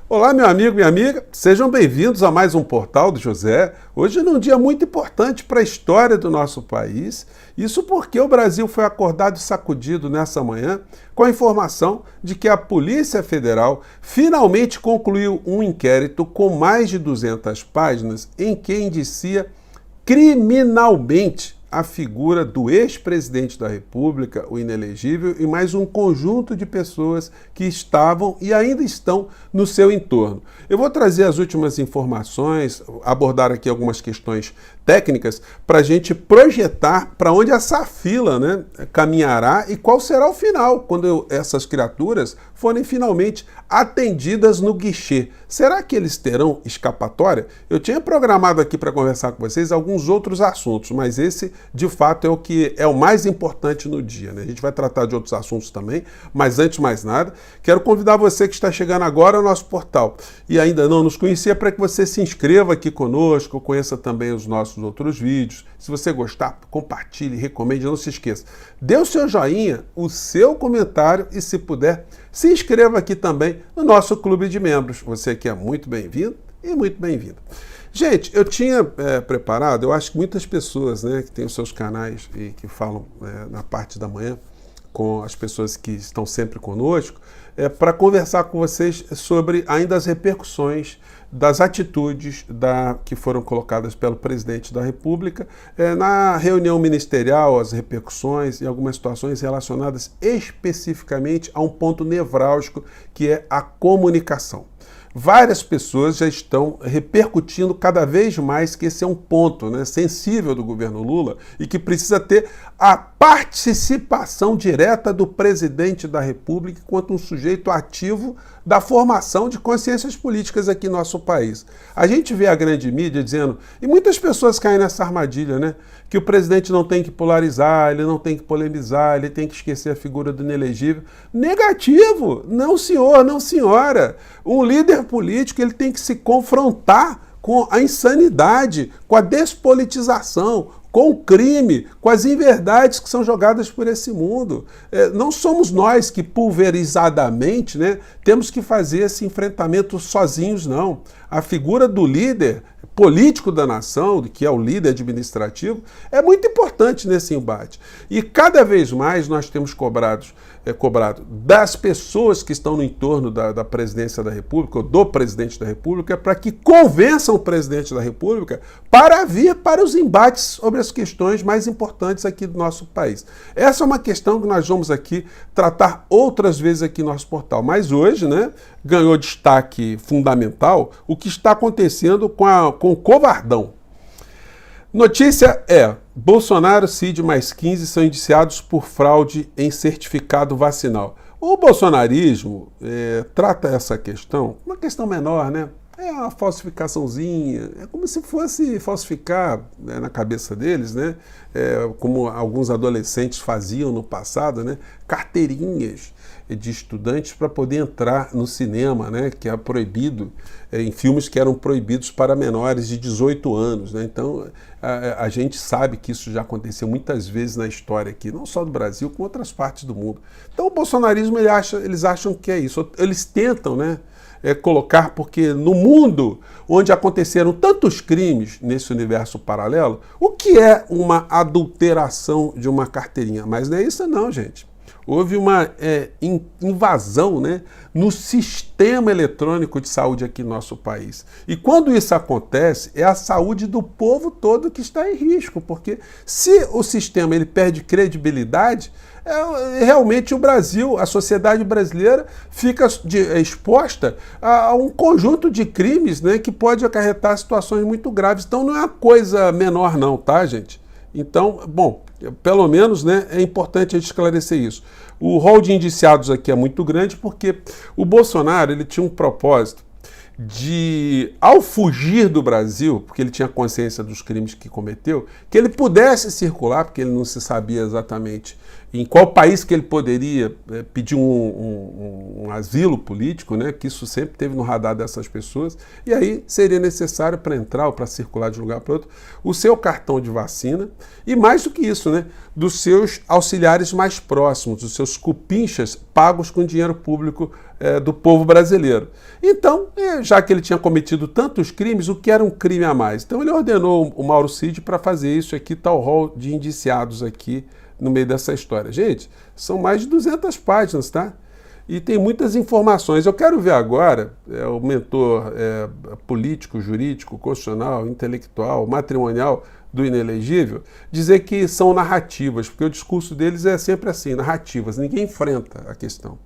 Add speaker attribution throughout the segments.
Speaker 1: Olá, meu amigo, minha amiga, sejam bem-vindos a mais um Portal do José. Hoje é um dia muito importante para a história do nosso país. Isso porque o Brasil foi acordado e sacudido nessa manhã com a informação de que a Polícia Federal finalmente concluiu um inquérito com mais de 200 páginas em que indicia criminalmente a figura do ex-presidente da República, o inelegível, e mais um conjunto de pessoas que estavam e ainda estão no seu entorno. Eu vou trazer as últimas informações, abordar aqui algumas questões técnicas para a gente projetar para onde essa fila caminhará e qual será o final, quando essas criaturas forem finalmente atendidas no guichê. Será que eles terão escapatória? Eu tinha programado aqui para conversar com vocês alguns outros assuntos, mas esse, de fato, é o que é o mais importante no dia, né? A gente vai tratar de outros assuntos também, mas antes de mais nada, quero convidar você que está chegando agora ao nosso portal e ainda não nos conhecia para que você se inscreva aqui conosco, conheça também os nossos outros vídeos. Se você gostar, compartilhe, recomende, não se esqueça. Dê o seu joinha, o seu comentário e, se puder, se inscreva aqui também no nosso clube de membros. Você aqui é muito bem-vindo e muito bem-vinda. Gente, eu tinha preparado, eu acho que muitas pessoas que têm os seus canais e que falam na parte da manhã com as pessoas que estão sempre conosco, para conversar com vocês sobre ainda as repercussões das atitudes que foram colocadas pelo presidente da República na reunião ministerial, as repercussões e algumas situações relacionadas especificamente a um ponto nevrálgico que é a comunicação. Várias pessoas já estão repercutindo cada vez mais que esse é um ponto sensível do governo Lula e que precisa ter a participação direta do presidente da República enquanto um sujeito ativo da formação de consciências políticas aqui no nosso país. A gente vê a grande mídia dizendo, e muitas pessoas caem nessa armadilha, que o presidente não tem que polarizar, ele não tem que polemizar, ele tem que esquecer a figura do inelegível. Negativo! Não, senhor, não, senhora. Um líder político ele tem que se confrontar com a insanidade, com a despolitização, com o crime, com as inverdades que são jogadas por esse mundo. Não somos nós que pulverizadamente temos que fazer esse enfrentamento sozinhos, não. A figura do líder político da nação, que é o líder administrativo, é muito importante nesse embate. E cada vez mais nós temos cobrado das pessoas que estão no entorno da presidência da República, ou do presidente da República, para que convençam o presidente da República para vir para os embates sobre as questões mais importantes aqui do nosso país. Essa é uma questão que nós vamos aqui tratar outras vezes aqui no nosso portal. Mas hoje, ganhou destaque fundamental o que está acontecendo com o covardão. Notícia Bolsonaro, Cid mais 15 são indiciados por fraude em certificado vacinal. O bolsonarismo trata essa questão, uma questão menor, É uma falsificaçãozinha, é como se fosse falsificar na cabeça deles, como alguns adolescentes faziam no passado, carteirinhas de estudantes para poder entrar no cinema, que é proibido, em filmes que eram proibidos para menores de 18 anos. Então, a gente sabe que isso já aconteceu muitas vezes na história aqui, não só do Brasil, como outras partes do mundo. Então, o bolsonarismo, eles acham que é isso. Eles tentam, colocar, porque no mundo onde aconteceram tantos crimes nesse universo paralelo, o que é uma adulteração de uma carteirinha? Mas não é isso não, gente. Houve uma invasão no sistema eletrônico de saúde aqui no nosso país. E quando isso acontece, é a saúde do povo todo que está em risco, porque se o sistema ele perde credibilidade, realmente o Brasil, a sociedade brasileira, fica exposta a um conjunto de crimes que pode acarretar situações muito graves. Então não é uma coisa menor não, tá, gente? Então, bom, pelo menos é importante a gente esclarecer isso. O rol de indiciados aqui é muito grande porque o Bolsonaro ele tinha um propósito de, ao fugir do Brasil, porque ele tinha consciência dos crimes que cometeu, que ele pudesse circular, porque ele não se sabia exatamente em qual país que ele poderia pedir um asilo político, né, que isso sempre teve no radar dessas pessoas, e aí seria necessário para entrar ou para circular de um lugar para outro o seu cartão de vacina e mais do que isso, né, dos seus auxiliares mais próximos, dos seus cupinchas pagos com dinheiro público do povo brasileiro. Então, já que ele tinha cometido tantos crimes, o que era um crime a mais? Então ele ordenou o Mauro Cid para fazer isso aqui, tal rol de indiciados aqui no meio dessa história. Gente, são mais de 200 páginas, tá? E tem muitas informações. Eu quero ver agora o mentor político, jurídico, constitucional, intelectual, matrimonial do inelegível dizer que são narrativas, porque o discurso deles é sempre assim, narrativas, ninguém enfrenta a questão.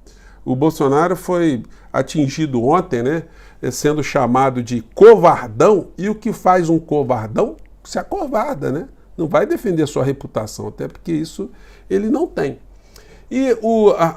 Speaker 1: O Bolsonaro foi atingido ontem, né, sendo chamado de covardão, e o que faz um covardão? Se acovarda, né? Não vai defender a sua reputação, até porque isso ele não tem. E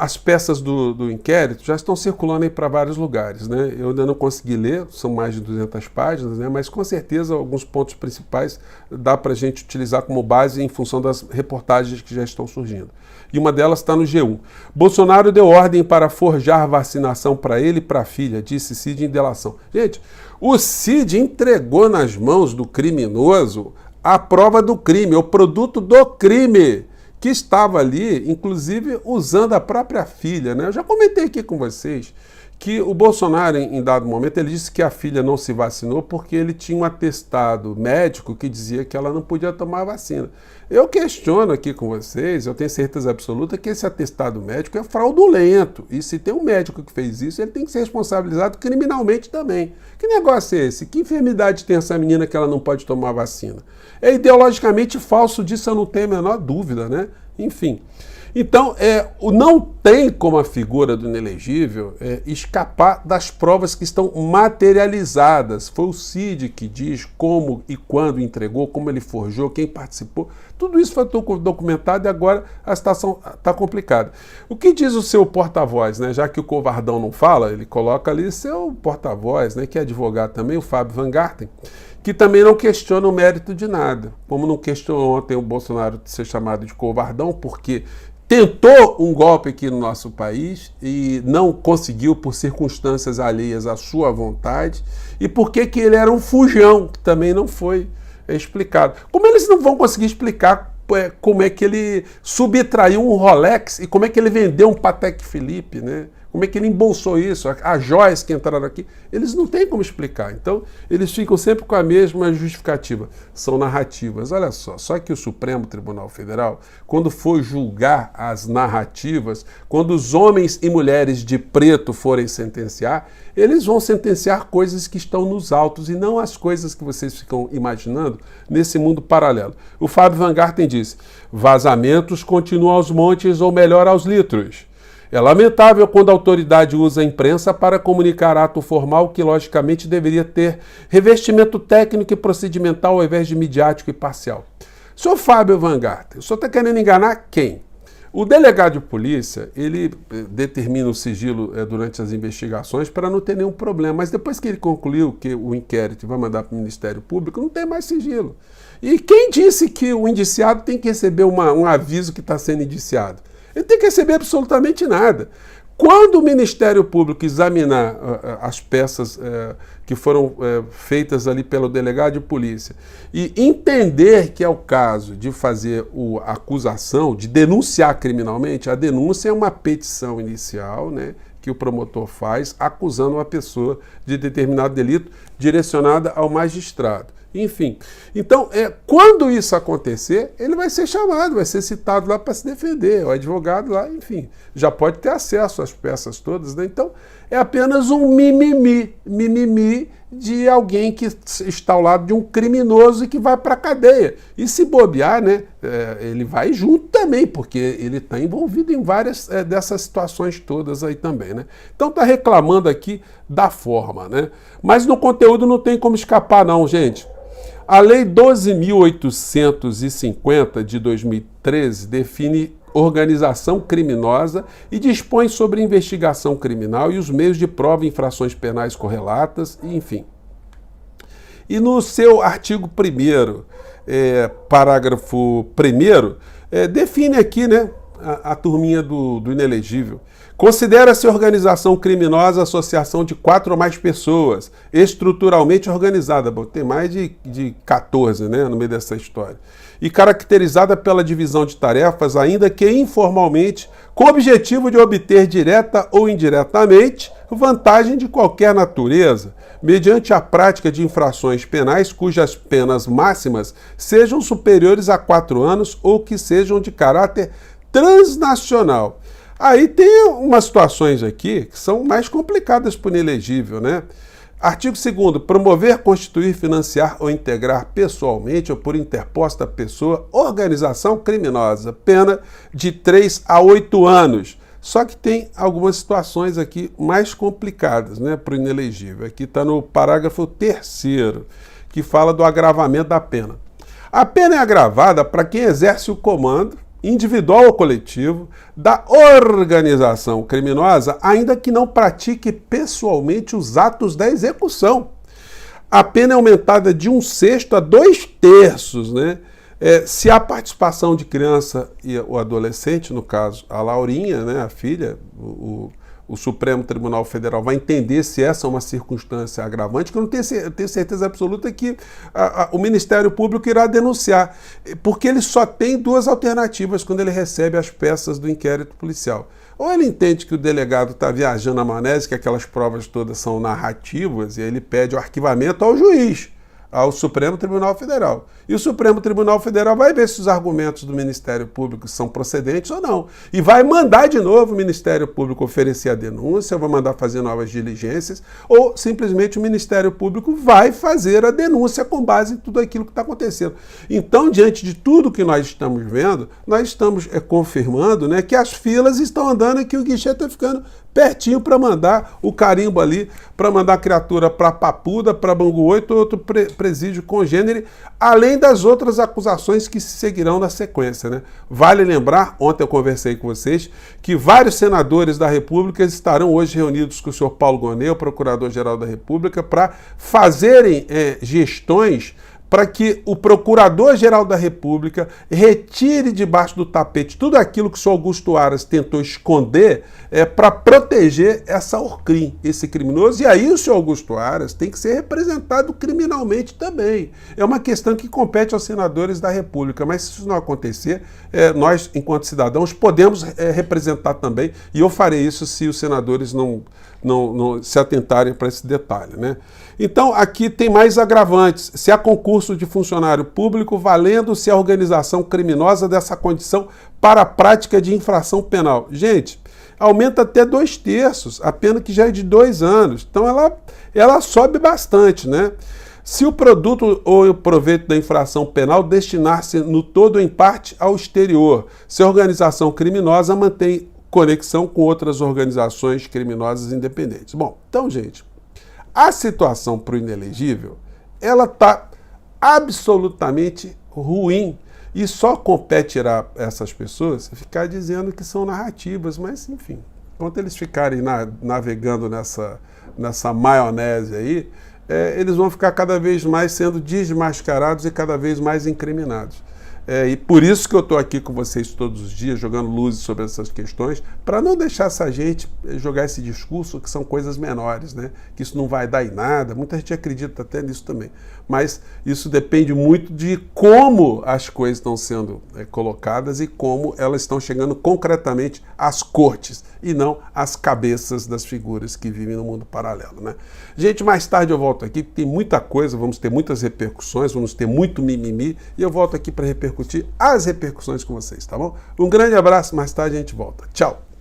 Speaker 1: as peças do inquérito já estão circulando aí para vários lugares, né? Eu ainda não consegui ler, são mais de 200 páginas, né? Mas com certeza alguns pontos principais dá para a gente utilizar como base em função das reportagens que já estão surgindo. E uma delas está no G1. Bolsonaro deu ordem para forjar vacinação para ele e para a filha, disse Cid em delação. Gente, o Cid entregou nas mãos do criminoso a prova do crime, o produto do crime, que estava ali, inclusive, usando a própria filha, né? Eu já comentei aqui com vocês que o Bolsonaro, em dado momento, ele disse que a filha não se vacinou porque ele tinha um atestado médico que dizia que ela não podia tomar a vacina. Eu questiono aqui com vocês, eu tenho certeza absoluta que esse atestado médico é fraudulento. E se tem um médico que fez isso, ele tem que ser responsabilizado criminalmente também. Que negócio é esse? Que enfermidade tem essa menina que ela não pode tomar vacina? É ideologicamente falso, disso eu não tenho a menor dúvida, né? Enfim. Então, não tem como a figura do inelegível escapar das provas que estão materializadas. Foi o Cid que diz como e quando entregou, como ele forjou, quem participou. Tudo isso foi documentado e agora a situação está complicada. O que diz o seu porta-voz, né? Já que o covardão não fala, ele coloca ali seu porta-voz, né? Que é advogado também, o Fábio Van Garten, que também não questiona o mérito de nada. Como não questionou ontem o Bolsonaro de ser chamado de covardão, porque tentou um golpe aqui no nosso país e não conseguiu por circunstâncias alheias à sua vontade, e por que ele era um fujão, que também não foi explicado. Como eles não vão conseguir explicar como é que ele subtraiu um Rolex e como é que ele vendeu um Patek Philippe, né? Como é que ele embolsou isso? As joias que entraram aqui, eles não têm como explicar. Então, eles ficam sempre com a mesma justificativa. São narrativas. Olha só que o Supremo Tribunal Federal, quando for julgar as narrativas, quando os homens e mulheres de preto forem sentenciar, eles vão sentenciar coisas que estão nos autos e não as coisas que vocês ficam imaginando nesse mundo paralelo. O Fábio Van Garten disse: vazamentos continuam aos montes ou melhor aos litros. É lamentável quando a autoridade usa a imprensa para comunicar ato formal que, logicamente, deveria ter revestimento técnico e procedimental ao invés de midiático e parcial. Senhor Fábio Van Garten, o senhor está querendo enganar quem? O delegado de polícia, ele determina o sigilo durante as investigações para não ter nenhum problema, mas depois que ele concluiu que o inquérito vai mandar para o Ministério Público, não tem mais sigilo. E quem disse que o indiciado tem que receber um aviso que está sendo indiciado? Ele tem que receber absolutamente nada. Quando o Ministério Público examinar as peças que foram feitas ali pelo delegado de polícia e entender que é o caso de fazer a acusação, de denunciar criminalmente, a denúncia é uma petição inicial, né, que o promotor faz acusando uma pessoa de determinado delito direcionada ao magistrado. Enfim, então, quando isso acontecer, ele vai ser chamado, vai ser citado lá para se defender, o advogado lá, enfim, já pode ter acesso às peças todas, né? Então, é apenas um mimimi de alguém que está ao lado de um criminoso e que vai para a cadeia. E se bobear, né, ele vai junto também, porque ele está envolvido em várias dessas situações todas aí também, né? Então, está reclamando aqui da forma, né? Mas no conteúdo não tem como escapar não, gente. A Lei 12.850 de 2013 define organização criminosa e dispõe sobre investigação criminal e os meios de prova em infrações penais correlatas, enfim. E no seu artigo 1º, parágrafo 1º, define aqui, né, a turminha do inelegível. Considera-se organização criminosa a associação de 4 ou mais pessoas, estruturalmente organizada. Bom, tem mais de 14, né, no meio dessa história. E caracterizada pela divisão de tarefas, ainda que informalmente, com o objetivo de obter direta ou indiretamente vantagem de qualquer natureza, mediante a prática de infrações penais cujas penas máximas sejam superiores a 4 anos ou que sejam de caráter transnacional. Aí tem umas situações aqui que são mais complicadas para o inelegível, né? Artigo 2º, promover, constituir, financiar ou integrar pessoalmente ou por interposta pessoa organização criminosa, pena de 3 a 8 anos. Só que tem algumas situações aqui mais complicadas, né, para o inelegível. Aqui está no parágrafo 3º, que fala do agravamento da pena. A pena é agravada para quem exerce o comando, individual ou coletivo, da organização criminosa, ainda que não pratique pessoalmente os atos da execução. A pena é aumentada de 1/6 a 2/3, né? Se há participação de criança e o adolescente, no caso a Laurinha, né, a filha, o Supremo Tribunal Federal vai entender se essa é uma circunstância agravante, que eu não tenho certeza absoluta que o Ministério Público irá denunciar, porque ele só tem 2 alternativas quando ele recebe as peças do inquérito policial. Ou ele entende que o delegado está viajando na maionese, que aquelas provas todas são narrativas, e aí ele pede o arquivamento ao juiz, ao Supremo Tribunal Federal. E o Supremo Tribunal Federal vai ver se os argumentos do Ministério Público são procedentes ou não. E vai mandar de novo o Ministério Público oferecer a denúncia, vai mandar fazer novas diligências, ou simplesmente o Ministério Público vai fazer a denúncia com base em tudo aquilo que está acontecendo. Então, diante de tudo que nós estamos vendo, nós estamos confirmando, né, que as filas estão andando e que o guichê está ficando pertinho para mandar o carimbo ali, para mandar a criatura para Papuda, para Bangu 8 ou outro presídio congênere, além das outras acusações que se seguirão na sequência, né? Vale lembrar, ontem eu conversei com vocês, que vários senadores da República estarão hoje reunidos com o senhor Paulo Gonet, o Procurador-Geral da República, para fazerem gestões para que o Procurador-Geral da República retire debaixo do tapete tudo aquilo que o senhor Augusto Aras tentou esconder para proteger essa Orcrim, esse criminoso. E aí o senhor Augusto Aras tem que ser representado criminalmente também. É uma questão que compete aos senadores da República, mas se isso não acontecer, nós, enquanto cidadãos, podemos representar também, e eu farei isso se os senadores não se atentarem para esse detalhe, né? Então, aqui tem mais agravantes. Se há concurso de funcionário público, valendo-se a organização criminosa dessa condição para a prática de infração penal. Gente, aumenta até 2/3, a pena que já é de 2 anos. Então, ela sobe bastante, né? Se o produto ou o proveito da infração penal destinar-se no todo ou em parte ao exterior, se a organização criminosa mantém conexão com outras organizações criminosas independentes. Bom, então, gente, a situação para o inelegível, ela está absolutamente ruim. E só compete tirar essas pessoas ficar dizendo que são narrativas, mas, enfim, enquanto eles ficarem navegando nessa maionese aí, eles vão ficar cada vez mais sendo desmascarados e cada vez mais incriminados. E por isso que eu estou aqui com vocês todos os dias, jogando luzes sobre essas questões, para não deixar essa gente jogar esse discurso que são coisas menores, né? Que isso não vai dar em nada. Muita gente acredita até nisso também. Mas isso depende muito de como as coisas estão sendo colocadas e como elas estão chegando concretamente às cortes e não às cabeças das figuras que vivem no mundo paralelo, né? Gente, mais tarde eu volto aqui, tem muita coisa, vamos ter muitas repercussões, vamos ter muito mimimi, e eu volto aqui para repercutir as repercussões com vocês, tá bom? Um grande abraço, mais tarde a gente volta. Tchau!